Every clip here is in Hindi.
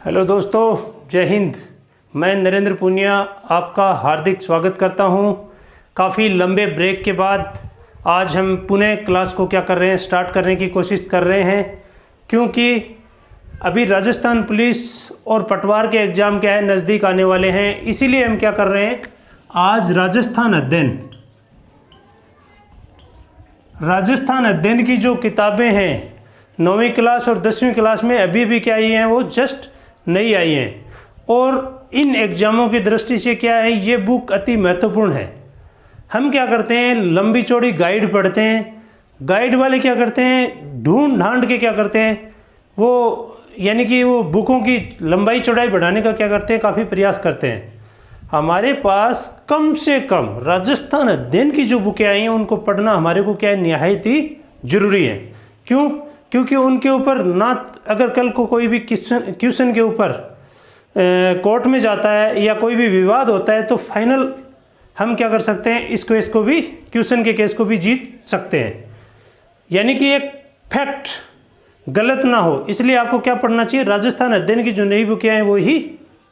हेलो दोस्तों, जय हिंद। मैं नरेंद्र पूनिया आपका हार्दिक स्वागत करता हूं। काफ़ी लंबे ब्रेक के बाद आज हम पुनः क्लास को क्या कर रहे हैं, स्टार्ट करने की कोशिश कर रहे हैं, क्योंकि अभी राजस्थान पुलिस और पटवार के एग्ज़ाम क्या है नज़दीक आने वाले हैं। इसीलिए हम क्या कर रहे हैं, आज राजस्थान अध्ययन की जो किताबें हैं 9वीं क्लास और 10वीं क्लास में अभी भी क्या आई हैं, वो जस्ट नहीं आई हैं। और इन एग्ज़ामों की दृष्टि से क्या है, ये बुक अति महत्वपूर्ण है। हम क्या करते हैं, लंबी चौड़ी गाइड पढ़ते हैं। गाइड वाले क्या करते हैं, ढूंढ ढांड के क्या करते हैं, वो यानी कि वो बुकों की लंबाई चौड़ाई बढ़ाने का क्या करते हैं, काफ़ी प्रयास करते हैं। हमारे पास कम से कम राजस्थान अध्ययन की जो बुकें आई हैं उनको पढ़ना हमारे को क्या है, निहायत ही ज़रूरी है। क्यों? क्योंकि उनके ऊपर ना, अगर कल को कोई भी क्वेश्चन के ऊपर कोर्ट में जाता है या कोई भी विवाद होता है तो फाइनल हम क्या कर सकते हैं, इसको भी क्वेश्चन के केस को भी जीत सकते हैं। यानी कि एक फैक्ट गलत ना हो, इसलिए आपको क्या पढ़ना चाहिए, राजस्थान अध्ययन की जो नई बुकें हैं वो ही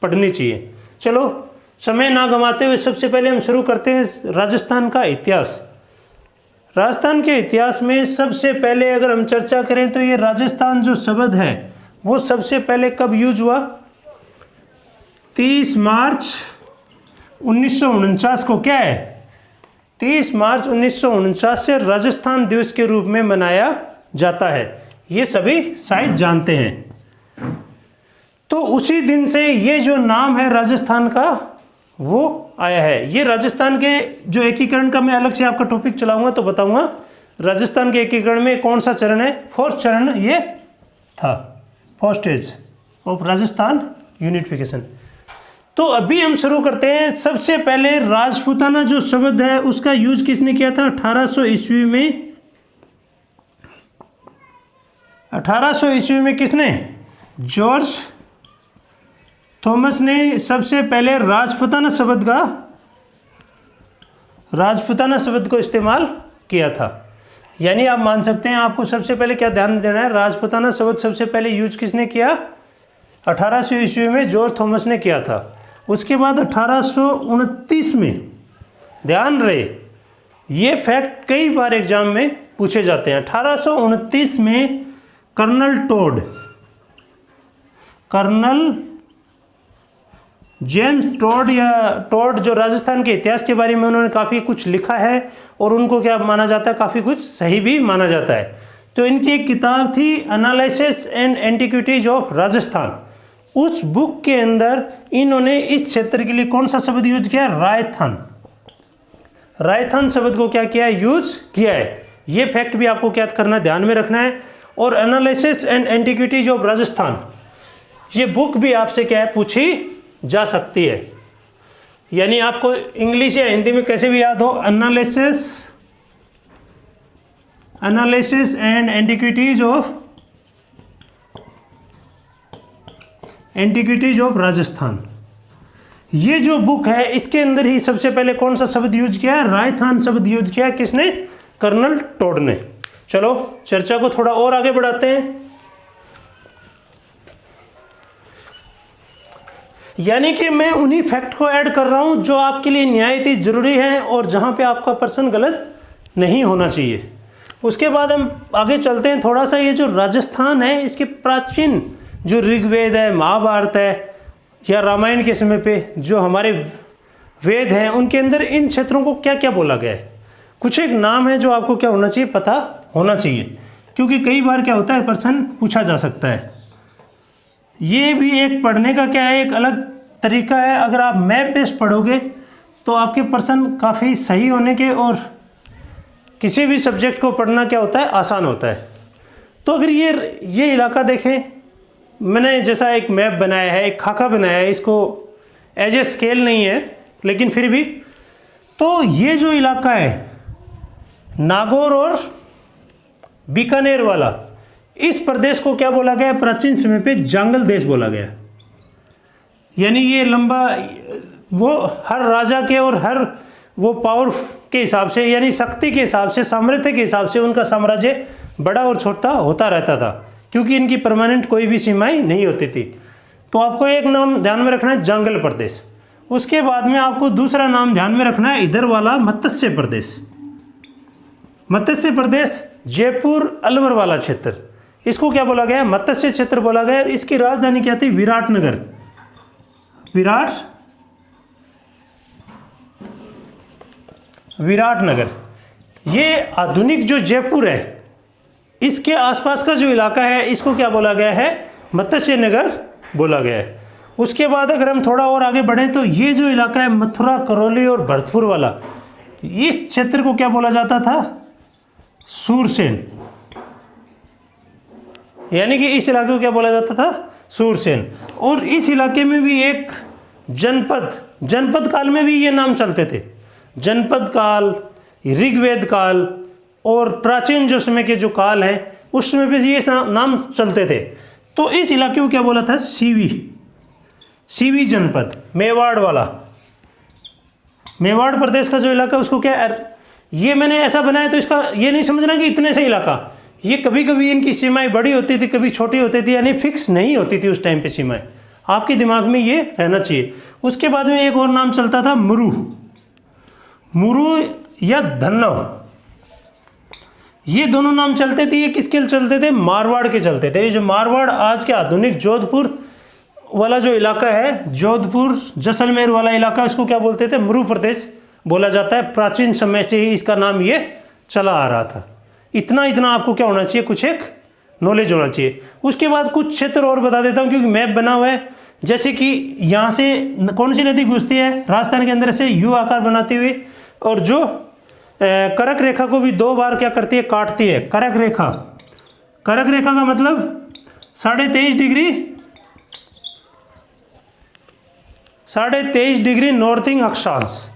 पढ़नी चाहिए। चलो समय ना गंवाते हुए सबसे पहले हम शुरू करते हैं राजस्थान का इतिहास। राजस्थान के इतिहास में सबसे पहले अगर हम चर्चा करें तो ये राजस्थान जो शब्द है वो सबसे पहले कब यूज हुआ, 30 मार्च 1949 को क्या है, 30 मार्च 1949 से राजस्थान दिवस के रूप में मनाया जाता है। ये सभी शायद जानते हैं। तो उसी दिन से ये जो नाम है राजस्थान का वो आया है। ये राजस्थान के जो एकीकरण का मैं अलग से आपका टॉपिक चलाऊंगा तो बताऊंगा राजस्थान के एकीकरण में कौन सा चरण है। फोर्थ चरण ये था, first stage of Rajasthan unification. तो अभी हम शुरू करते हैं। सबसे पहले राजपूताना जो शब्द है उसका यूज किसने किया था, 1800 ईस्वी में। 1800 ईस्वी में किसने, जॉर्ज थॉमस ने सबसे पहले राजपूताना शब्द को इस्तेमाल किया था। यानी आप मान सकते हैं, आपको सबसे पहले क्या ध्यान देना है, राजपूताना शब्द सबसे पहले यूज किसने किया, 1800 ईस्वी में जॉर्ज थॉमस ने किया था। उसके बाद 1829 में, ध्यान रहे ये फैक्ट कई बार एग्जाम में पूछे जाते हैं, 1829 में कर्नल जेम्स टोड जो राजस्थान के इतिहास के बारे में उन्होंने काफ़ी कुछ लिखा है और उनको क्या माना जाता है, काफ़ी कुछ सही भी माना जाता है। तो इनकी एक किताब थी analysis and antiquities of Rajasthan. उस बुक के अंदर इन्होंने इस क्षेत्र के लिए कौन सा शब्द यूज किया, रायथान शब्द को क्या किया, यूज किया है। ये फैक्ट भी आपको क्या करना, ध्यान में रखना है। और analysis and antiquities of Rajasthan, ये बुक भी आपसे क्या है, पूछी जा सकती है। यानी आपको इंग्लिश या हिंदी में कैसे भी याद हो, analysis and antiquities of Rajasthan. ये जो बुक है इसके अंदर ही सबसे पहले कौन सा शब्द यूज किया है, रायथान शब्द यूज किया, किसने, कर्नल टोड ने। चलो चर्चा को थोड़ा और आगे बढ़ाते हैं। यानी कि मैं उन्हीं फैक्ट को ऐड कर रहा हूं जो आपके लिए निहायत ही जरूरी है और जहां पे आपका पर्सन गलत नहीं होना चाहिए। उसके बाद हम आगे चलते हैं थोड़ा सा। ये जो राजस्थान है इसके प्राचीन जो ऋग्वेद है, महाभारत है या रामायण के समय पे जो हमारे वेद हैं उनके अंदर इन क्षेत्रों को क्या क्या बोला गया है, कुछ एक नाम है जो आपको क्या होना चाहिए, पता होना चाहिए। क्योंकि कई बार क्या होता है, पर्सन पूछा जा सकता है। ये भी एक पढ़ने का क्या है, एक अलग तरीका है। अगर आप मैप बेस्ड पढ़ोगे तो आपके पर्सन काफ़ी सही होने के और किसी भी सब्जेक्ट को पढ़ना क्या होता है, आसान होता है। तो अगर ये इलाका देखें, मैंने जैसा एक मैप बनाया है, एक खाका बनाया है, इसको एज ए स्केल नहीं है लेकिन फिर भी। तो ये जो इलाका है नागौर और बीकानेर वाला, इस प्रदेश को क्या बोला गया, प्राचीन समय पे जांगल देश बोला गया। यानी ये लंबा, वो हर राजा के और हर वो पावर के हिसाब से, यानी शक्ति के हिसाब से, सामर्थ्य के हिसाब से उनका साम्राज्य बड़ा और छोटा होता रहता था, क्योंकि इनकी परमानेंट कोई भी सीमाएं नहीं होती थी। तो आपको एक नाम ध्यान में रखना है जांगल प्रदेश। उसके बाद में आपको दूसरा नाम ध्यान में रखना है इधर वाला मत्स्य प्रदेश। मत्स्य प्रदेश जयपुर अलवर वाला क्षेत्र, इसको क्या बोला गया है? मत्स्य क्षेत्र बोला गया है। इसकी राजधानी क्या थी? विराटनगर। विराटनगर। ये आधुनिक जो जयपुर है इसके आसपास का जो इलाका है इसको क्या बोला गया है? मत्स्य नगर बोला गया है। उसके बाद अगर हम थोड़ा और आगे बढ़ें तो ये जो इलाका है मथुरा, करौली और भरतपुर वाला, इस क्षेत्र को क्या बोला जाता था? सूरसेन। यानी कि इस इलाके को क्या बोला जाता था? सूरसेन। और इस इलाके में भी एक जनपद काल में भी ये नाम चलते थे। जनपद काल, ऋग्वेद काल और प्राचीन जो समय के जो काल हैं उसमें भी ये नाम चलते थे। तो इस इलाके को क्या बोला था? सीवी जनपद, मेवाड़ वाला, मेवाड़ प्रदेश का जो इलाका उसको क्या, ये मैंने ऐसा बनाया तो इसका ये नहीं समझना कि इतने से इलाका, ये कभी कभी इनकी सीमाएं बड़ी होती थी, कभी छोटी होती थी, यानी फिक्स नहीं होती थी उस टाइम पे सीमाएं। आपके दिमाग में ये रहना चाहिए। उसके बाद में एक और नाम चलता था मुरु या धन्नव। ये दोनों नाम चलते थे। ये किसके चलते थे? मारवाड़ के चलते थे। ये जो मारवाड़ आज के आधुनिक जोधपुर वाला जो इलाका है, जोधपुर जैसलमेर वाला इलाका, इसको क्या बोलते थे? मुरु प्रदेश बोला जाता है। प्राचीन समय से ही इसका नाम ये चला आ रहा था। इतना आपको क्या होना चाहिए? कुछ एक नॉलेज होना चाहिए। उसके बाद कुछ क्षेत्र और बता देता हूँ क्योंकि मैप बना हुआ है। जैसे कि यहाँ से कौन सी नदी घुसती है राजस्थान के अंदर से यू आकार बनाती हुई, और जो करक रेखा को भी 2 बार क्या करती है? काटती है। करक रेखा का मतलब 23.5 डिग्री नॉर्थिंग अक्षांश,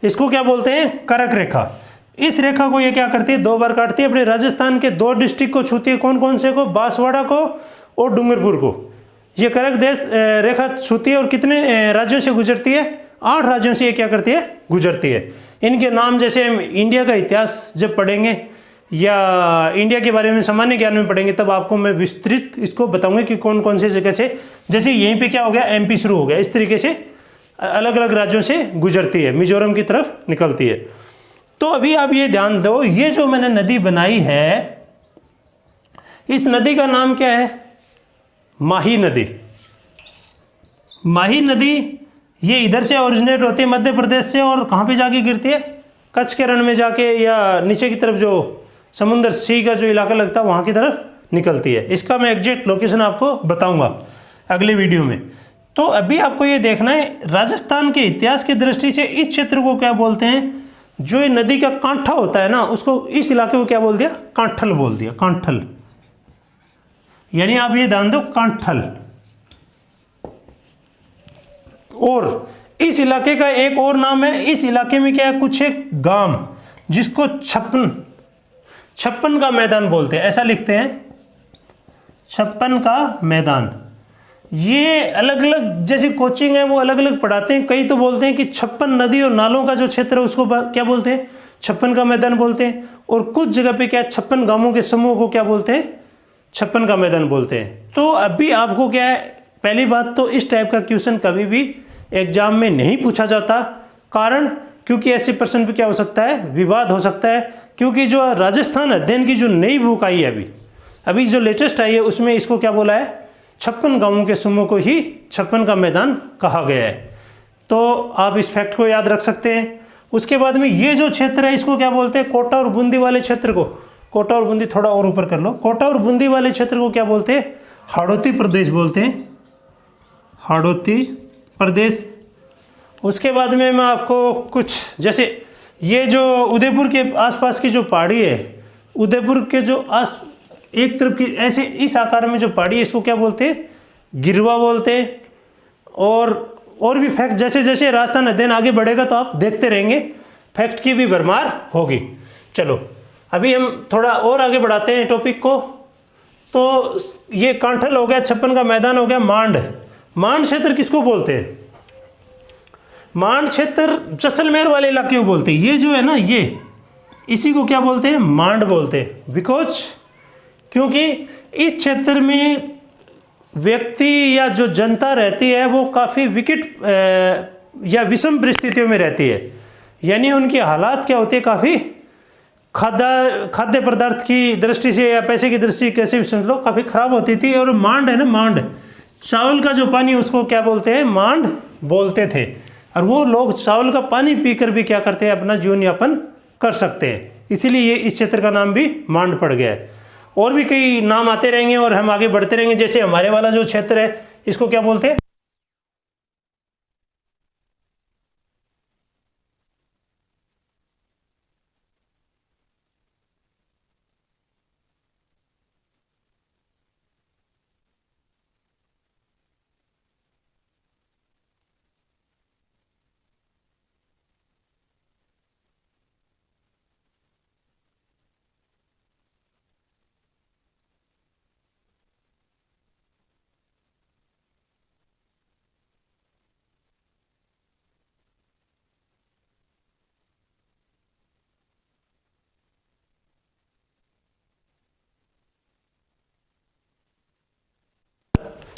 इसको क्या बोलते हैं? करक रेखा। इस रेखा को ये क्या करती है? 2 बार काटती है। अपने राजस्थान के 2 डिस्ट्रिक्ट को छूती है। कौन कौन से को? बांसवाड़ा को और डूंगरपुर को। ये करक रेखा छूती है और कितने राज्यों से गुजरती है? 8 राज्यों से ये क्या करती है? गुजरती है। इनके नाम जैसे हम इंडिया का इतिहास जब पढ़ेंगे या इंडिया के बारे में सामान्य ज्ञान में पढ़ेंगे तब आपको मैं विस्तृत इसको बताऊंगा कि कौन कौन से जगह से, जैसे यहीं पे क्या हो गया? एमपी शुरू हो गया। इस तरीके से अलग अलग राज्यों से गुजरती है, मिजोरम की तरफ निकलती है। तो अभी आप ये ध्यान दो, ये जो मैंने नदी बनाई है इस नदी का नाम क्या है? माही नदी। माही नदी ये इधर से ओरिजिनेट होती है मध्य प्रदेश से, और कहाँ पे जाके गिरती है? कच्छ के रण में जाके या नीचे की तरफ जो समुद्र सी का जो इलाका लगता है वहाँ की तरफ निकलती है। इसका मैं एग्जैक्ट लोकेशन आपको बताऊंगा अगले वीडियो में। तो अभी आपको ये देखना है राजस्थान के इतिहास की दृष्टि से इस क्षेत्र को क्या बोलते हैं? जो ये नदी का कांठा होता है ना, उसको इस इलाके को क्या बोल दिया? कांठल बोल दिया। कांठल, यानी आप ये ध्यान दो, कांठल। और इस इलाके का एक और नाम है, इस इलाके में क्या है? कुछ एक गांव जिसको छप्पन का मैदान बोलते हैं, ऐसा लिखते हैं, छप्पन का मैदान। ये अलग अलग जैसे कोचिंग है वो अलग अलग पढ़ाते हैं। कई तो बोलते हैं कि 56 नदी और नालों का जो क्षेत्र है उसको क्या बोलते हैं? 56 का मैदान बोलते हैं। और कुछ जगह पे क्या 56 गांवों के समूह को क्या बोलते हैं? 56 का मैदान बोलते हैं। तो अभी आपको क्या है, पहली बात तो इस टाइप का क्वेश्चन कभी भी एग्जाम में नहीं पूछा जाता। कारण क्योंकि ऐसे प्रश्न पे क्या हो सकता है? विवाद हो सकता है। क्योंकि जो राजस्थान अध्ययन की जो नई बुक आई है अभी जो लेटेस्ट आई है उसमें इसको क्या बोला है? 56 गांवों के समूह को ही 56 का मैदान कहा गया है। तो आप इस फैक्ट को याद रख सकते हैं। उसके बाद में ये जो क्षेत्र है इसको क्या बोलते हैं? कोटा और बूंदी वाले क्षेत्र को, कोटा और बूंदी थोड़ा और ऊपर कर लो, कोटा और बूंदी वाले क्षेत्र को क्या बोलते हैं? हाड़ौती प्रदेश बोलते हैं, हाड़ौती प्रदेश। उसके बाद में मैं आपको कुछ जैसे ये जो उदयपुर के आसपास की जो पहाड़ी है, उदयपुर के जो एक तरफ की ऐसे इस आकार में जो पहाड़ी है इसको क्या बोलते हैं? गिरवा बोलते हैं। और भी फैक्ट जैसे जैसे राजस्थान अध्ययन आगे बढ़ेगा तो आप देखते रहेंगे, फैक्ट की भी भरमार होगी। चलो अभी हम थोड़ा और आगे बढ़ाते हैं टॉपिक को। तो ये कांठल हो गया, 56 का मैदान हो गया। मांड क्षेत्र किसको बोलते हैं? मांड क्षेत्र जैसलमेर वाले इलाके को बोलते हैं। ये जो है ना, ये इसी को क्या बोलते हैं? मांड बोलते हैं। बिकॉज क्योंकि इस क्षेत्र में व्यक्ति या जो जनता रहती है वो काफ़ी विकट या विषम परिस्थितियों में रहती है, यानी उनकी हालात क्या होती है, काफ़ी खाद्य पदार्थ की दृष्टि से या पैसे की दृष्टि से कैसे भी समझ लो, काफ़ी ख़राब होती थी। और मांड है ना, मांड, चावल का जो पानी उसको क्या बोलते हैं, मांड बोलते थे। और वो लोग चावल का पानी पीकर भी क्या करते हैं, अपना जीवन यापन कर सकते हैं, इसीलिए ये इस क्षेत्र का नाम भी मांड पड़ गया है। और भी कई नाम आते रहेंगे और हम आगे बढ़ते रहेंगे। जैसे हमारे वाला जो क्षेत्र है इसको क्या बोलते हैं,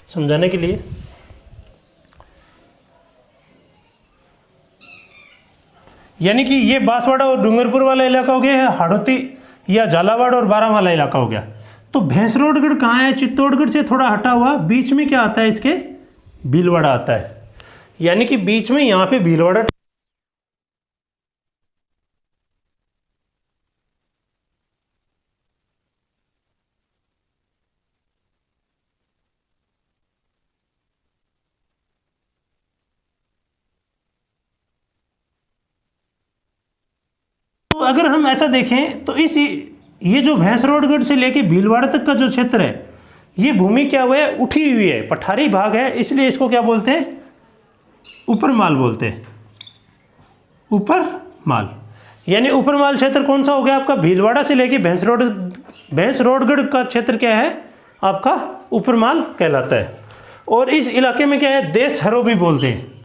समझाने के लिए। यानी कि ये बांसवाड़ा और डूंगरपुर वाला इलाका हो गया, हाड़ौती या झालावाड़ और बारांवाला इलाका हो गया। तो भैंसरोडगढ़ कहाँ है, चित्तौड़गढ़ से थोड़ा हटा हुआ, बीच में क्या आता है इसके, भीलवाड़ा आता है। यानी कि बीच में यहाँ पे भीलवाड़ा। तो अगर हम ऐसा देखें तो ये जो भैंसरोडगढ़ से लेके भीलवाड़ा तक का जो क्षेत्र है, ये भूमि क्या हुआ है, उठी हुई है, पठारी भाग है, इसलिए इसको क्या बोलते हैं, ऊपरमाल बोलते हैं, ऊपरमाल। यानी ऊपरमाल क्षेत्र कौन सा हो गया आपका, भीलवाड़ा से लेके भैंसरोडगढ़ का क्षेत्र क्या है आपका, ऊपरमाल कहलाता है। और इस इलाके में क्या है, देशहरो भी बोलते हैं,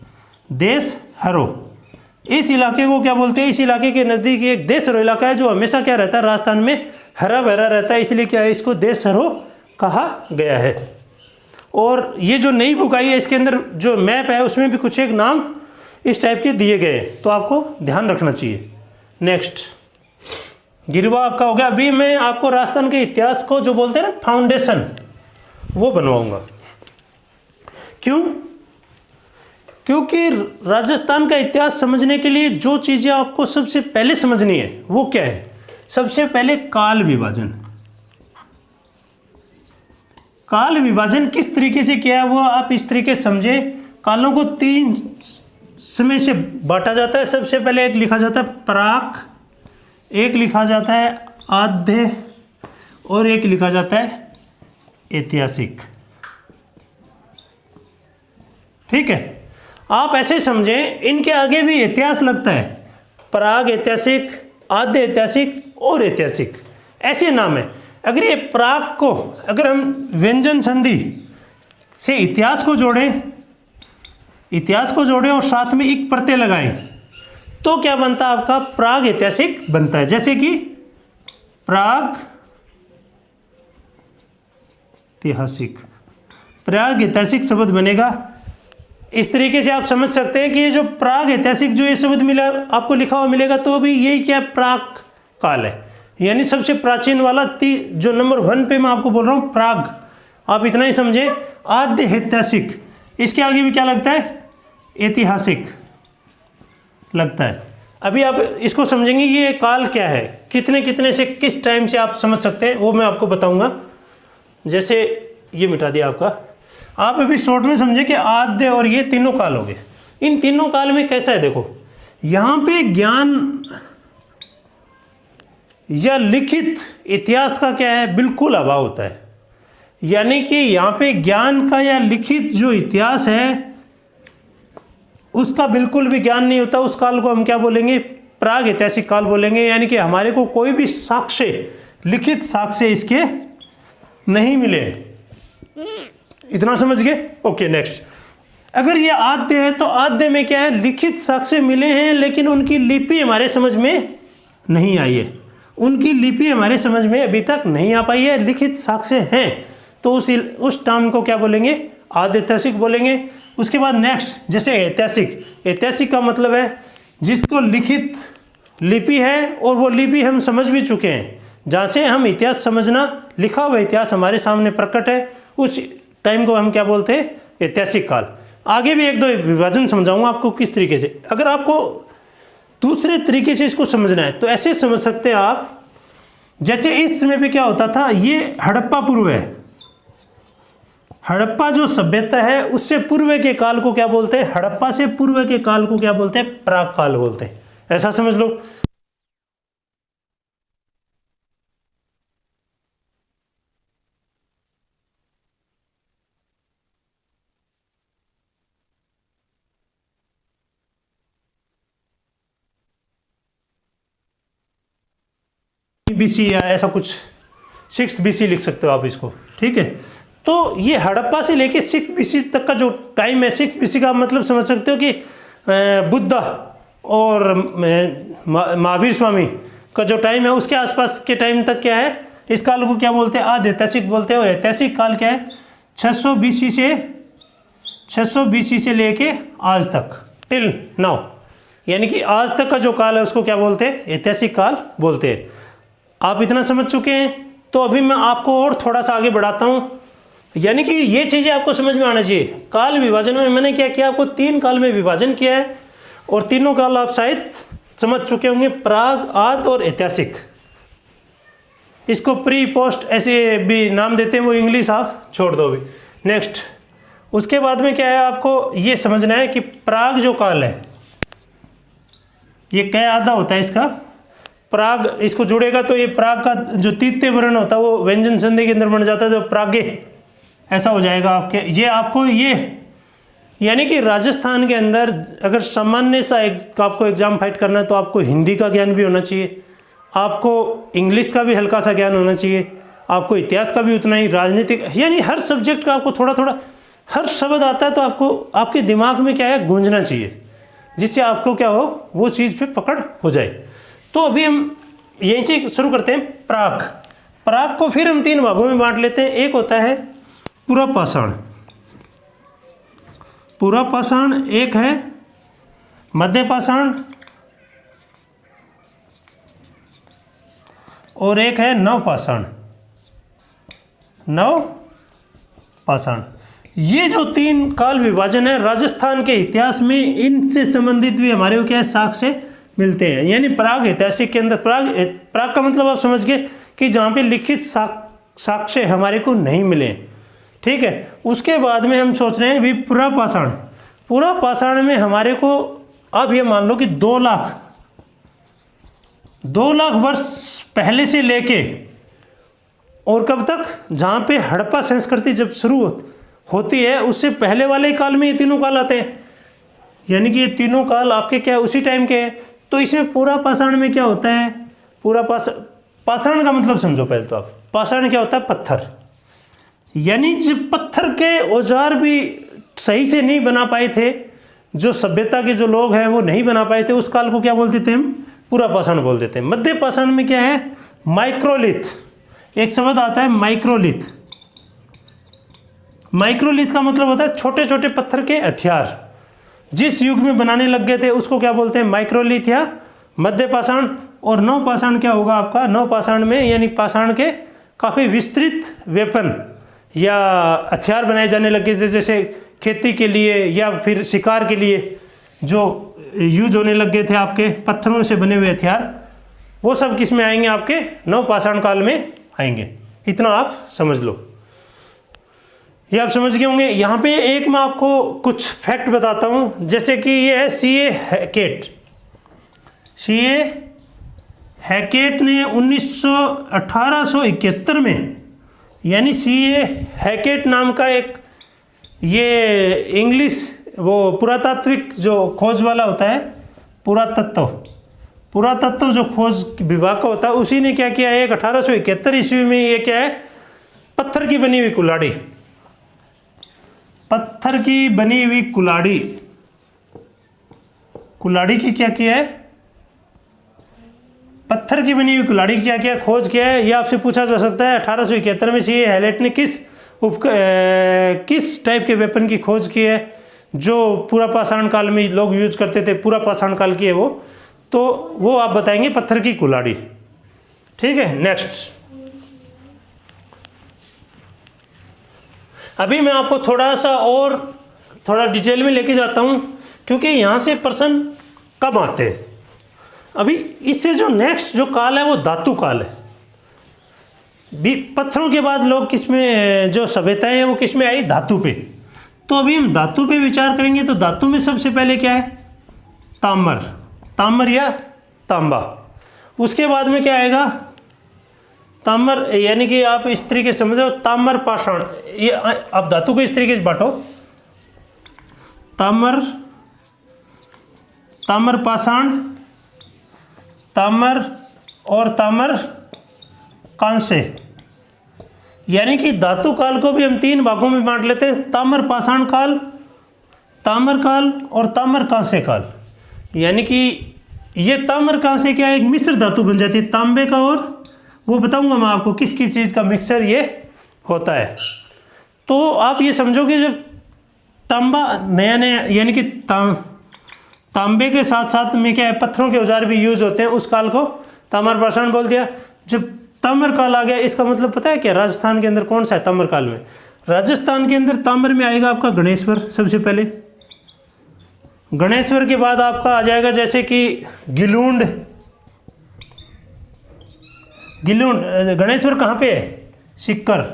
देशहरो। इस इलाके को क्या बोलते हैं, इस इलाके के नज़दीक एक देशहरो इलाका है जो हमेशा क्या रहता है, राजस्थान में हरा भरा रहता है, इसलिए क्या है, इसको देशहरो कहा गया है। और ये जो नई बुक आई है इसके अंदर जो मैप है उसमें भी कुछ एक नाम इस टाइप के दिए गए हैं, तो आपको ध्यान रखना चाहिए। नेक्स्ट गिरवा आपका हो गया। अभी मैं आपको राजस्थान के इतिहास को जो बोलते हैं ना फाउंडेशन, वो बनवाऊंगा। क्यों, क्योंकि राजस्थान का इतिहास समझने के लिए जो चीज़ें आपको सबसे पहले समझनी है वो क्या है, सबसे पहले काल विभाजन। काल विभाजन किस तरीके से किया है वो आप इस तरीके से समझे। कालों को 3 समय से बांटा जाता है। सबसे पहले एक लिखा जाता है प्राक, एक लिखा जाता है आद्य और एक लिखा जाता है ऐतिहासिक। ठीक है, आप ऐसे समझें, इनके आगे भी इतिहास लगता है, प्राग ऐतिहासिक, आद्य ऐतिहासिक और ऐतिहासिक, ऐसे नाम है। अगर ये प्राग को अगर हम व्यंजन संधि से इतिहास को जोड़ें और साथ में एक प्रत्यय लगाएं तो क्या बनता है आपका, प्राग ऐतिहासिक बनता है। जैसे कि प्राग ऐतिहासिक, प्राग ऐतिहासिक शब्द बनेगा। इस तरीके से आप समझ सकते हैं कि ये जो प्राग ऐतिहासिक जो ये शब्द मिला आपको लिखा हुआ मिलेगा, तो भी यही क्या प्राग काल है, यानी सबसे प्राचीन वाला जो नंबर 1 पे मैं आपको बोल रहा हूँ प्राग। आप इतना ही समझे। आद्य ऐतिहासिक, इसके आगे भी क्या लगता है, ऐतिहासिक लगता है। अभी आप इसको समझेंगे ये काल क्या है, कितने कितने से किस टाइम से आप समझ सकते हैं वो मैं आपको बताऊंगा। जैसे ये मिटा दिया आपका, आप अभी शॉर्ट में समझे कि आद्य और ये तीनों काल हो गए। इन तीनों काल में कैसा है, देखो यहाँ पे ज्ञान या लिखित इतिहास का क्या है, बिल्कुल अभाव होता है। यानी कि यहाँ पे ज्ञान का या लिखित जो इतिहास है उसका बिल्कुल भी ज्ञान नहीं होता। उस काल को हम क्या बोलेंगे, प्राग ऐतिहासिक काल बोलेंगे। यानी कि हमारे को कोई भी साक्ष्य, लिखित साक्ष्य इसके नहीं मिले। इतना समझ गए, ओके। नेक्स्ट, अगर ये आद्य है तो आद्य में क्या है, लिखित साक्ष्य मिले हैं लेकिन उनकी लिपि हमारे समझ में नहीं आई है। उनकी लिपि हमारे समझ में अभी तक नहीं आ पाई है। लिखित साक्ष्य हैं तो उस टर्म को क्या बोलेंगे, आदि ऐतिहासिक बोलेंगे। उसके बाद नेक्स्ट जैसे ऐतिहासिक, ऐतिहासिक का मतलब है जिसको लिखित लिपि है और वो लिपि हम समझ भी चुके हैं, जहाँ से हम इतिहास समझना, लिखा हुआ इतिहास हमारे सामने प्रकट है, उस टाइम को हम क्या बोलते हैं, ऐतिहासिक काल। आगे भी एक दो विभाजन समझाऊंगा आपको किस तरीके से। अगर आपको दूसरे तरीके से इसको समझना है तो ऐसे समझ सकते हैं आप, जैसे इस समय पे क्या होता था, ये हड़प्पा पूर्व है, हड़प्पा जो सभ्यता है उससे पूर्व के काल को क्या बोलते हैं, हड़प्पा से पूर्व के काल को क्या बोलते हैं, प्राग काल बोलते हैं। ऐसा समझ लो। बीसी या ऐसा कुछ 6th BC लिख सकते हो आप इसको, ठीक है। तो ये हड़प्पा से लेके 6th BC तक का जो टाइम है, 6th BC का मतलब समझ सकते हो कि बुद्धा और महावीर स्वामी का जो टाइम है उसके आसपास के टाइम तक क्या है, इस काल को क्या बोलते हैं, आदि ऐतिहासिक बोलते हैं। और ऐतिहासिक काल क्या है, 600 BC से लेके आज तक, टिल नाउ, यानी कि आज तक का जो काल है उसको क्या बोलते हैं, ऐतिहासिक काल बोलते हैं। आप इतना समझ चुके हैं, तो अभी मैं आपको और थोड़ा सा आगे बढ़ाता हूँ। यानी कि ये चीज़ें आपको समझ में आना चाहिए। काल विभाजन में मैंने क्या किया, आपको 3 काल में विभाजन किया है और तीनों काल आप शायद समझ चुके होंगे, प्राग, आदि और ऐतिहासिक। इसको प्री पोस्ट ऐसे भी नाम देते हैं, वो इंग्लिश आप छोड़ दो अभी। नेक्स्ट उसके बाद में क्या है, आपको ये समझना है कि प्राग जो काल है ये क्या आधा होता है इसका, प्राग इसको जुड़ेगा तो ये प्राग का जो तृतीय वर्ण होता है वो व्यंजन संधि के अंदर बन जाता है, तो प्रागे ऐसा हो जाएगा आपके। ये आपको ये यानी कि राजस्थान के अंदर अगर सामान्य सा आपको एग्जाम फाइट करना है तो आपको हिंदी का ज्ञान भी होना चाहिए, आपको इंग्लिश का भी हल्का सा ज्ञान होना चाहिए, आपको इतिहास का भी उतना ही, राजनीतिक, यानी हर सब्जेक्ट का आपको थोड़ा थोड़ा, हर शब्द आता है तो आपको आपके दिमाग में क्या है, गूंजना चाहिए, जिससे आपको क्या हो, वो चीज़ पे पकड़ हो जाए। तो अभी हम यहीं से शुरू करते हैं। प्राग, प्राग को फिर हम 3 भागों में बांट लेते हैं। एक होता है पुरापाषाण, पुरापाषाण, एक है मध्यपाषाण और एक है नवपाषाण। नवपाषाण, ये जो 3 काल विभाजन है राजस्थान के इतिहास में, इनसे संबंधित भी हमारे को क्या है, साक्ष्य मिलते हैं। यानी प्राग ऐतिहासिक के अंदर, प्राग का मतलब आप समझ गए कि जहाँ पे लिखित साक्ष्य हमारे को नहीं मिले, ठीक है। उसके बाद में हम सोच रहे हैं भी पुरापाषाण, पुरापाषाण में हमारे को अब ये मान लो कि 2 लाख वर्ष पहले से लेके और कब तक, जहाँ पे हड़प्पा संस्कृति जब शुरू होती है उससे पहले वाले काल में ये तीनों काल आते हैं। यानी कि ये तीनों काल आपके क्या उसी टाइम के हैं। तो इसमें पुरापाषाण में क्या होता है, पाषाण का मतलब समझो पहले तो आप, पाषाण क्या होता है, पत्थर। यानी जब पत्थर के औजार भी सही से नहीं बना पाए थे, जो सभ्यता के जो लोग हैं वो नहीं बना पाए थे, उस काल को क्या बोलते थे हम, पुरापाषाण बोलते थे। मध्यपाषाण में क्या है, माइक्रोलिथ, एक शब्द आता है माइक्रोलिथ। माइक्रोलिथ का मतलब होता है छोटे छोटे पत्थर के हथियार, जिस युग में बनाने लग गए थे उसको क्या बोलते हैं, माइक्रोलिथ या मध्यपाषाण। और नवपाषाण क्या होगा आपका, नवपाषाण में यानी पाषाण के काफ़ी विस्तृत वेपन या हथियार बनाए जाने लगे थे, जैसे खेती के लिए या फिर शिकार के लिए जो यूज होने लग गए थे आपके पत्थरों से बने हुए हथियार, वो सब किस में आएंगे, आपके नवपाषाण काल में आएंगे। इतना आप समझ लो, ये आप समझ गए होंगे। यहाँ पे एक मैं आपको कुछ फैक्ट बताता हूँ, जैसे कि ये है C.A. हैकेट। C.A. हैकेट ने 1871 में, यानी C.A. हैकेट नाम का एक ये इंग्लिश वो पुरातात्विक जो खोज वाला होता है, पुरातत्व जो खोज विभाग का होता है, उसी ने क्या किया है, 1871 ईस्वी में ये क्या है, पत्थर की बनी हुई कुल्हाड़ी, पत्थर की बनी हुई कुल्हाड़ी, कुल्हाड़ी की क्या किया है, पत्थर की बनी हुई कुल्हाड़ी क्या किया, खोज किया है। ये आपसे पूछा जा सकता है 1871 में C.A. हैकेट ने किस किस टाइप के वेपन की खोज की है जो पूरा पाषाण काल में लोग यूज करते थे, पूरा पाषाण काल की है वो, तो वो आप बताएंगे पत्थर की कुल्हाड़ी। ठीक है, नेक्स्ट। अभी मैं आपको थोड़ा डिटेल में लेके जाता हूं, क्योंकि यहां से प्रश्न कब आते हैं। अभी इससे जो नेक्स्ट जो काल है वो धातु काल है। पत्थरों के बाद लोग किसमें जो सभ्यताएं हैं वो किसमें आई, धातु पे। तो अभी हम धातु पे विचार करेंगे तो धातु में सबसे पहले क्या है, ताम्र या तांबा। उसके बाद में क्या आएगा, ताम्र, यानी कि आप इस तरीके से समझो, ताम्र पाषाण। ये आप धातु को इस तरीके से बांटो, ताम्र पाषाण, ताम्र और ताम्र कांस्य। यानी कि धातु काल को भी हम 3 भागों में बांट लेते हैं, ताम्र पाषाण काल, ताम्र काल और ताम्र कांस्य काल। यानी कि ये ताम्र कांस्य क्या है, एक मिश्र धातु बन जाती है तांबे का, और वो बताऊंगा मैं आपको किस किस चीज़ का मिक्सर ये होता है। तो आप ये समझो कि जब तांबा नया यानी कि तांबे के साथ साथ में क्या है, पत्थरों के औजार भी यूज होते हैं, उस काल को ताम्र पाषाण बोल दिया। जब ताम्र काल आ गया, इसका मतलब पता है क्या, राजस्थान के अंदर कौन सा है ताम्र काल में, राजस्थान के अंदर ताम्र में आएगा आपका गणेश्वर सबसे पहले। गणेश्वर के बाद आपका आ जाएगा जैसे कि गिलूंड। गणेश्वर कहाँ पे है, सिक्कर।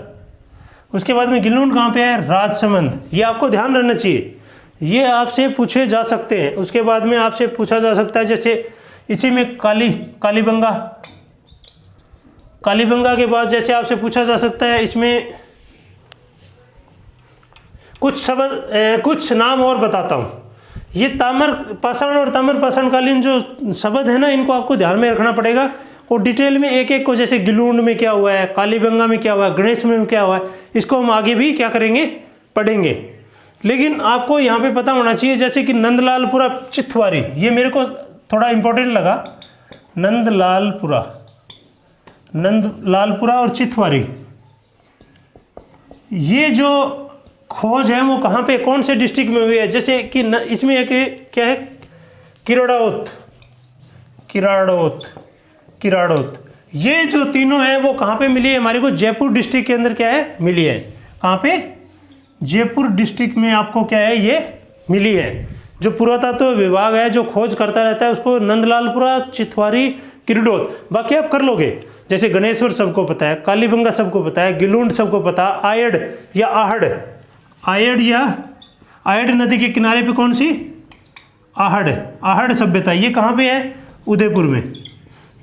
उसके बाद में गिलूंड कहाँ पे है, राजसमंद। ये आपको ध्यान रखना चाहिए, ये आपसे पूछे जा सकते हैं। उसके बाद में आपसे पूछा जा सकता है जैसे इसी में कालीबंगा के बाद जैसे आपसे पूछा जा सकता है इसमें कुछ नाम और बताता हूँ। ये ताम्र पाषाण और ताम्र पाषाण कालीन जो शब्द है ना, इनको आपको ध्यान में रखना पड़ेगा, और डिटेल में एक एक को, जैसे गिलूंड में क्या हुआ है, कालीबंगा में क्या हुआ है, गणेश में क्या हुआ है, इसको हम आगे भी क्या करेंगे, पढ़ेंगे। लेकिन आपको यहाँ पे पता होना चाहिए जैसे कि नंदलालपुरा चिथवारी, ये मेरे को थोड़ा इंपॉर्टेंट लगा। नंदलालपुरा और चिथवारी, ये जो खोज है वो कहाँ पे, कौन से डिस्ट्रिक्ट में हुई है। जैसे कि इसमें एक क्या है, किराड़ोत। ये जो तीनों है वो कहाँ पे मिली है हमारे को, जयपुर डिस्ट्रिक्ट के अंदर क्या है, मिली है। कहाँ पे, जयपुर डिस्ट्रिक्ट में आपको क्या है, ये मिली है। जो पुरातत्व विभाग है जो खोज करता रहता है उसको नंदलालपुरा, चिथवारी, किरडोत, बाकी आप कर लोगे। जैसे गणेश्वर सबको पता है, कालीबंगा सबको पता है, गिलूंड सबको पता है, आयड नदी के किनारे पे कौन सी, आहड़ सभ्यता, ये कहाँ पे है, उदयपुर में।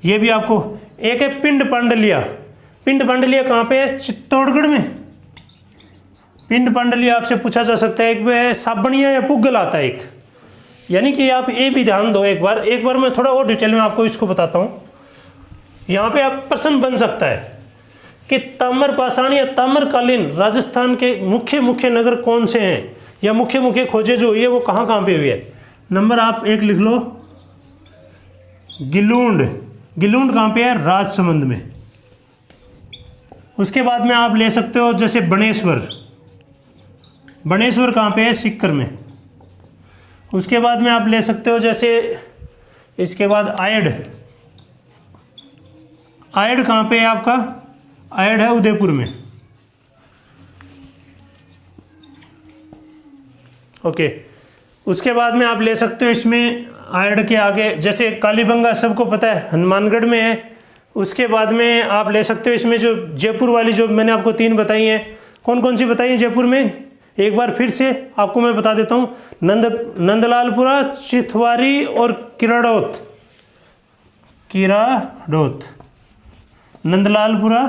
ये भी आपको एक है पिंड पांडलिया कहाँ पे है, चित्तौड़गढ़ में। पिंड पांडलिया आपसे पूछा जा सकता है। एक है साबणिया या पुगल आता है एक, यानी कि आप ये भी ध्यान दो। एक बार मैं थोड़ा और डिटेल में आपको इसको बताता हूँ। यहाँ पे आप प्रश्न बन सकता है कि ताम्र पाषाण या ताम्रकालीन राजस्थान के मुख्य नगर कौन से हैं, या मुख्य खोजें जो हुई है वो कहाँ पे हुई है। नंबर आप 1 लिख लो, गिलूंड कहाँ पे है, राजसमंद में। उसके बाद में आप ले सकते हो जैसे बणेश्वर कहाँ पे है, सिक्कर में। उसके बाद में आप ले सकते हो जैसे इसके बाद आयड कहाँ पे है आपका, आयड है उदयपुर में। ओके, उसके बाद में आप ले सकते हो इसमें आयड के आगे जैसे कालीबंगा सबको पता है, हनुमानगढ़ में है। उसके बाद में आप ले सकते हो इसमें जो जयपुर वाली जो मैंने आपको 3 बताई हैं, कौन सी बताई हैं जयपुर में, एक बार फिर से आपको मैं बता देता हूँ। नंदलालपुरा, चिथवारी और किराड़ोत, नंदलालपुरा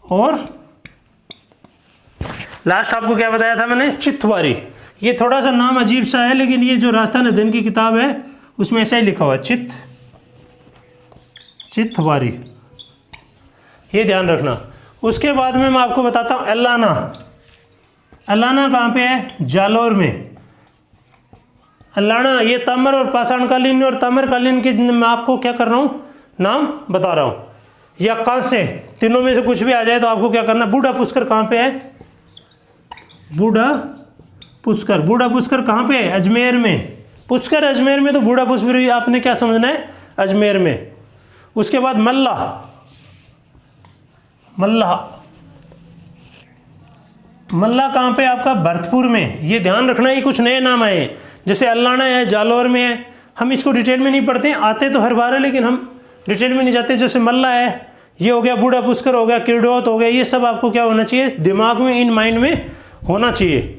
और लास्ट आपको क्या बताया था मैंने, चिथवारी। ये थोड़ा सा नाम अजीब सा है, लेकिन ये जो राजस्थान अध्ययन की किताब है उसमें ऐसा ही लिखा हुआ है, चिथवारी, ये ध्यान रखना। उसके बाद में मैं आपको बताता हूँ अल्लाना कहाँ पे है, जालौर में। अल्लाना, ये ताम्र और पाषाणकालीन और ताम्रकालीन के मैं आपको क्या कर रहा हूँ, नाम बता रहा हूँ। या कांसे, तीनों में से कुछ भी आ जाए तो आपको क्या करना। बूढ़ा पुष्कर कहाँ पे है? बूढ़ा पुष्कर कहाँ पे है? अजमेर में। पुष्कर अजमेर में, तो बूढ़ा पुष्कर आपने क्या समझना है? अजमेर में। उसके बाद मल्ला कहाँ पे आपका? भरतपुर में। ये ध्यान रखना, ये कुछ नए नाम आए हैं, जैसे अल्लाना है, जालौर में है। हम इसको डिटेल में नहीं पढ़ते, आते तो हर बार है लेकिन हम डिटेल में नहीं जाते। जैसे मल्ला है, ये हो गया, बूढ़ा पुष्कर हो गया, किरडोत हो गया, ये सब आपको क्या होना चाहिए? दिमाग में, इन माइंड में होना चाहिए।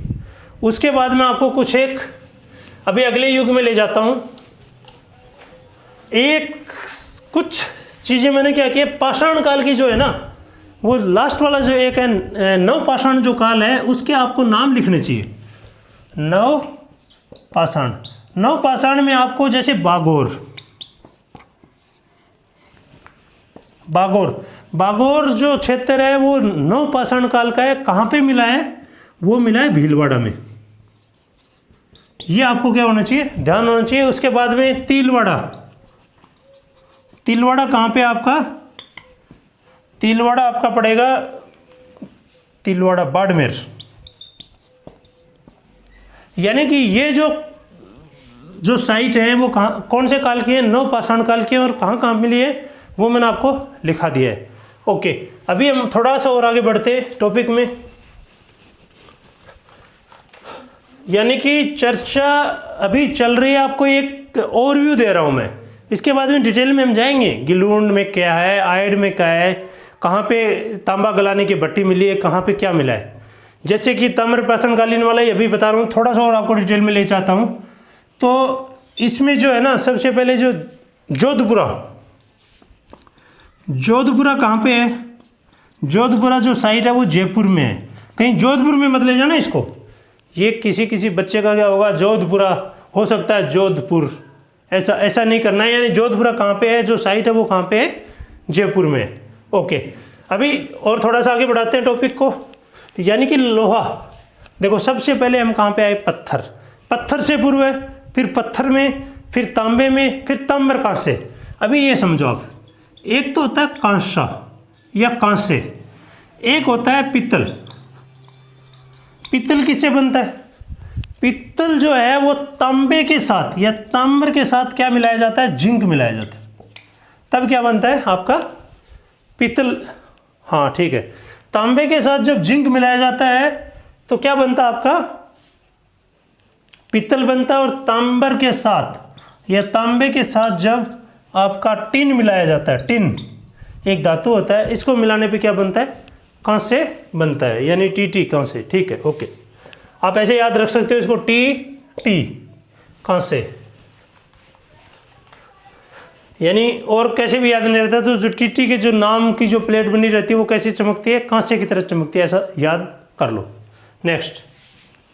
उसके बाद मैं आपको कुछ एक अभी अगले युग में ले जाता हूँ। कुछ चीज़ें मैंने क्या किया, पाषाण काल की जो है ना, वो लास्ट वाला जो एक है नव पाषाण जो काल है, उसके आपको नाम लिखने चाहिए। नव पाषाण में आपको जैसे बागोर जो क्षेत्र है वो नव पाषाण काल का है। कहाँ पे मिला है? वो मिला है भीलवाड़ा में। ये आपको क्या होना चाहिए? ध्यान होना चाहिए। उसके बाद में तिलवाड़ा कहाँ पे आपका? तिलवाड़ा आपका पड़ेगा, तिलवाड़ा बाड़मेर। यानी कि ये जो साइट है वो कहाँ, कौन से काल की है? नव पाषाण काल की है। और कहाँ मिली है वो मैंने आपको लिखा दिया है। ओके, अभी हम थोड़ा सा और आगे बढ़ते हैं टॉपिक में। यानी कि चर्चा अभी चल रही है, आपको एक ओवरव्यू दे रहा हूँ मैं। इसके बाद में डिटेल में हम जाएंगे, गिलूंड में क्या है, आयड में क्या है, कहाँ पे तांबा गलाने की भट्टी मिली है, कहाँ पे क्या मिला है। जैसे कि ताम्र पाषाणकालीन वाला ये भी बता रहा हूँ, थोड़ा सा और आपको डिटेल में ले चाहता हूँ। तो इसमें जो है ना, सबसे पहले जो जोधपुरा कहाँ पे है? जोधपुरा जो साइट है वो जयपुर में है। कहीं जोधपुर में मत ले जाना इसको, ये किसी बच्चे का क्या होगा, जोधपुरा हो सकता है जोधपुर, ऐसा नहीं करना है। यानी जोधपुरा कहाँ पे है, जो साइट है वो कहाँ पे है? जयपुर में है। ओके, अभी और थोड़ा सा आगे बढ़ाते हैं टॉपिक को। यानी कि लोहा, देखो सबसे पहले हम कहाँ पे आए? पत्थर से पूर्व है, फिर पत्थर में, फिर तांबे में, फिर ताम्र कांसे। अभी ये समझो आप, एक तो होता है कांसा या कांसे, एक होता है पित्तल। पित्तल किससे बनता है? पित्तल जो है वो तांबे के साथ या ताम्र के साथ क्या मिलाया जाता है? जिंक मिलाया जाता है, तब क्या बनता है आपका? पित्तल। हाँ ठीक है, तांबे के साथ जब जिंक मिलाया जाता है तो क्या बनता है आपका? पित्तल बनता है। और तांबर के साथ या तांबे के साथ जब आपका टिन मिलाया जाता है, टिन एक धातु होता है, इसको मिलाने पे क्या बनता है? कांसे बनता है, यानी टी कांसे। ठीक है, ओके, आप ऐसे याद रख सकते हो इसको, टी कांसे। यानी और कैसे भी याद नहीं रहता, तो जो टी के जो नाम की जो प्लेट बनी रहती है वो कैसे चमकती है? कांसे की तरह चमकती है, ऐसा याद कर लो। नेक्स्ट,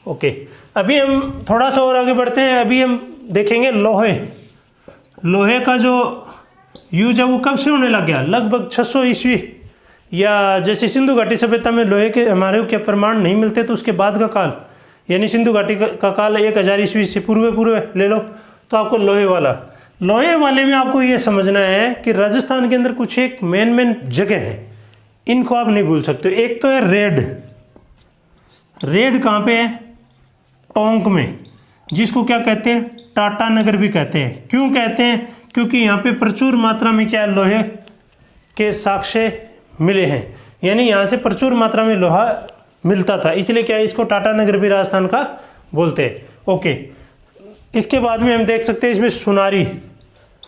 ओके, अभी हम थोड़ा सा और आगे बढ़ते हैं। अभी हम देखेंगे लोहे का जो यूज है वो कब से होने लग गया? लगभग 600 ईस्वी, या जैसे सिंधु घाटी सभ्यता में लोहे के हमारे क्या प्रमाण नहीं मिलते, तो उसके बाद का काल, यानी सिंधु घाटी का काल 1000 ईस्वी से पूर्व ले लो, तो आपको लोहे वाले में आपको ये समझना है कि राजस्थान के अंदर कुछ एक मेन जगह है, इनको आप नहीं भूल सकते। एक तो है रेड कहाँ पे है? टोंक में, जिसको क्या कहते हैं? टाटा नगर भी कहते हैं। क्यों कहते हैं? क्योंकि यहाँ पे प्रचुर मात्रा में क्या है? लोहे के साक्ष्य मिले हैं, यानी यहाँ से प्रचुर मात्रा में लोहा मिलता था, इसलिए क्या है, इसको टाटा नगर भी राजस्थान का बोलते हैं। ओके, इसके बाद में हम देख सकते हैं इसमें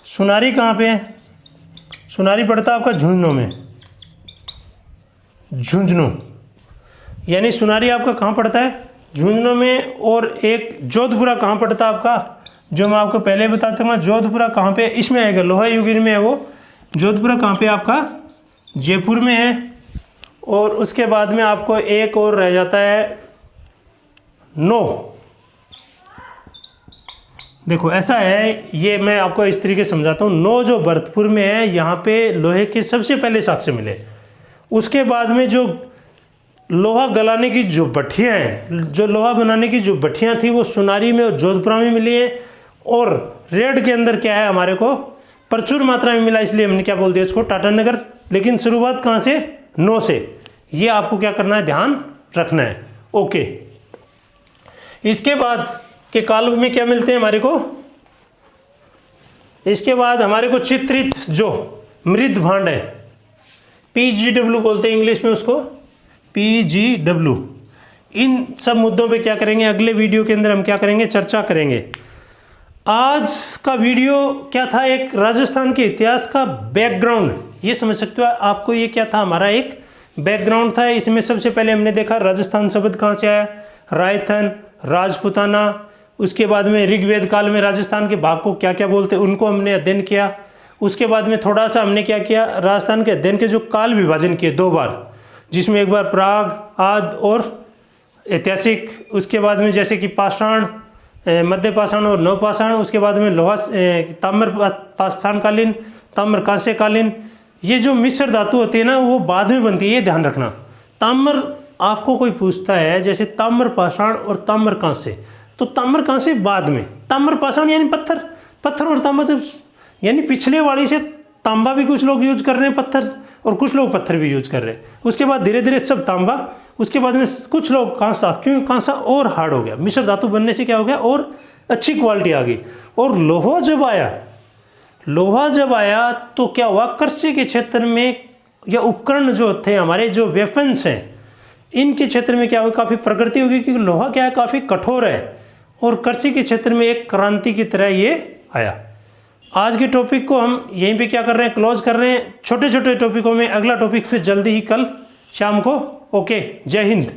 सुनारी कहाँ पे है? सुनारी पड़ता है आपका झुंझुनू, यानी सुनारी आपका कहाँ पड़ता है? झुंझुनू में। और एक जोधपुरा कहाँ पड़ता है आपका? जो मैं आपको पहले बताता हूँ, जोधपुरा कहाँ पे? इसमें आएगा, लोहा युगीन में है वो। जोधपुरा कहाँ पे आपका? जयपुर में है। और उसके बाद में आपको एक और रह जाता है नो। देखो ऐसा है, ये मैं आपको इस तरीके से समझाता हूँ। नो जो भरतपुर में है, यहाँ पे लोहे के सबसे पहले साक्ष्य मिले। उसके बाद में जो लोहा गलाने की जो भट्टियाँ हैं, जो लोहा बनाने की जो भट्टियाँ थी, वो सुनारी में और जोधपुरा में मिली है। और रेड के अंदर क्या है, हमारे को प्रचुर मात्रा में मिला, इसलिए हमने क्या बोल दिया इसको? टाटा नगर लेकिन शुरुआत कहाँ से, 9 से। ये आपको क्या करना है, ध्यान रखना है। ओके, इसके बाद के काल में क्या मिलते हैं हमारे को, इसके बाद हमारे को चित्रित जो मृद भांड है, PGW बोलते हैं इंग्लिश में उसको, PGW। इन सब मुद्दों पे क्या करेंगे, अगले वीडियो के अंदर हम क्या करेंगे, चर्चा करेंगे। आज का वीडियो क्या था, एक राजस्थान के इतिहास का बैकग्राउंड, ये समझ सकते हो आपको, ये क्या था, हमारा एक बैकग्राउंड था। इसमें सबसे पहले हमने देखा राजस्थान शब्द कहाँ से आया, रायथन, राजपुताना। उसके बाद में ऋग्वेद काल में राजस्थान के भाग को क्या क्या बोलते हैं उनको हमने अध्ययन किया। उसके बाद में थोड़ा सा हमने क्या किया, राजस्थान के अध्ययन के जो काल विभाजन किए 2 बार, जिसमें एक बार प्राग, आदि और ऐतिहासिक। उसके बाद में जैसे कि पाषाण, मध्य पाषाण और नवपाषाण। उसके बाद में लोहा, ताम्र पाषाणकालीन, ताम्र कांस्यकालीन। ये जो मिश्र धातु होती है ना, वो बाद में बनती है, ये ध्यान रखना। ताम्र आपको कोई पूछता है जैसे ताम्र पाषाण और ताम्र कांस्य, तो ताम्र कांस्य बाद में, ताम्र पाषाण यानी पत्थर, पत्थर और तांबा जब यानी पिछले वाली से तांबा भी कुछ लोग यूज कर रहे हैं पत्थर, और कुछ लोग पत्थर भी यूज कर रहे हैं। उसके बाद धीरे धीरे सब तांबा, उसके बाद में कुछ लोग कांसा, क्यों कांसा और हार्ड हो गया, मिश्र धातु बनने से क्या हो गया और अच्छी क्वालिटी आ गई। और लोहा जब आया तो क्या हुआ, कृषि के क्षेत्र में या उपकरण जो थे हमारे, जो वेपन्स हैं, इनके क्षेत्र में क्या हुआ, काफ़ी प्रगति होगी, क्योंकि लोहा क्या है, काफ़ी कठोर है, और कृषि के क्षेत्र में एक क्रांति की तरह ये आया। आज के टॉपिक को हम यहीं पे क्या कर रहे हैं, क्लोज कर रहे हैं। छोटे छोटे टॉपिकों में अगला टॉपिक फिर जल्दी ही कल शाम को। ओके, जय हिंद।